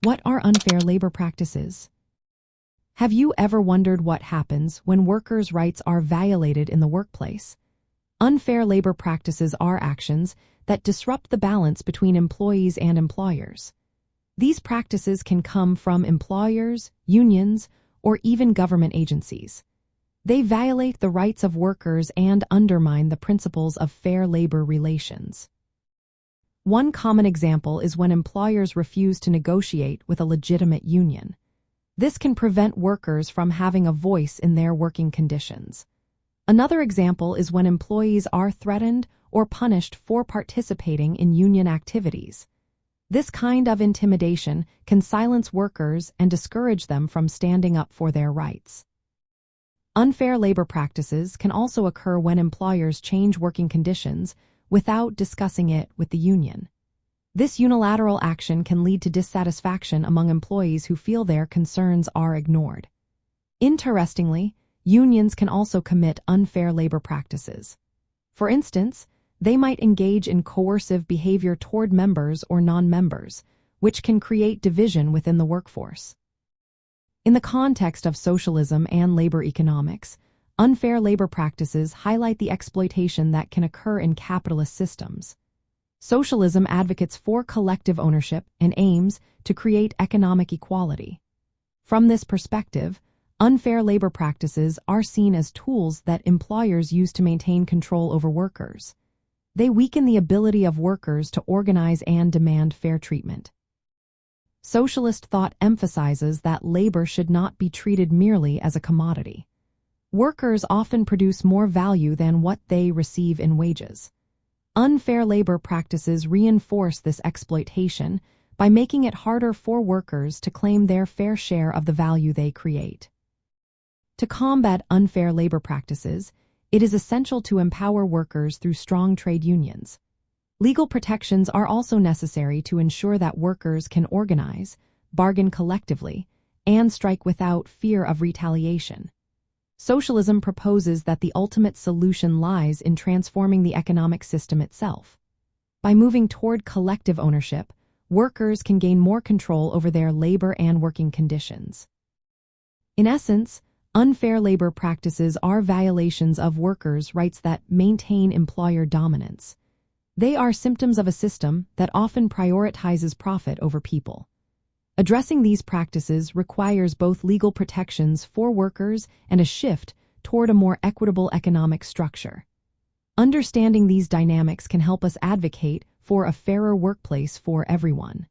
What are unfair labor practices? Have you ever wondered what happens when workers' rights are violated in the workplace? Unfair labor practices are actions that disrupt the balance between employees and employers. These practices can come from employers, unions, or even government agencies. They violate the rights of workers and undermine the principles of fair labor relations. One common example is when employers refuse to negotiate with a legitimate union. This can prevent workers from having a voice in their working conditions. Another example is when employees are threatened or punished for participating in union activities. This kind of intimidation can silence workers and discourage them from standing up for their rights. Unfair labor practices can also occur when employers change working conditions without discussing it with the union. This unilateral action can lead to dissatisfaction among employees who feel their concerns are ignored. Interestingly, unions can also commit unfair labor practices. For instance, they might engage in coercive behavior toward members or non-members, which can create division within the workforce. In the context of socialism and labor economics, unfair labor practices highlight the exploitation that can occur in capitalist systems. Socialism advocates for collective ownership and aims to create economic equality. From this perspective, unfair labor practices are seen as tools that employers use to maintain control over workers. They weaken the ability of workers to organize and demand fair treatment. Socialist thought emphasizes that labor should not be treated merely as a commodity. Workers often produce more value than what they receive in wages. Unfair labor practices reinforce this exploitation by making it harder for workers to claim their fair share of the value they create. To combat unfair labor practices, it is essential to empower workers through strong trade unions. Legal protections are also necessary to ensure that workers can organize, bargain collectively, and strike without fear of retaliation. Socialism proposes that the ultimate solution lies in transforming the economic system itself. By moving toward collective ownership, workers can gain more control over their labor and working conditions. In essence, unfair labor practices are violations of workers' rights that maintain employer dominance. They are symptoms of a system that often prioritizes profit over people. Addressing these practices requires both legal protections for workers and a shift toward a more equitable economic structure. Understanding these dynamics can help us advocate for a fairer workplace for everyone.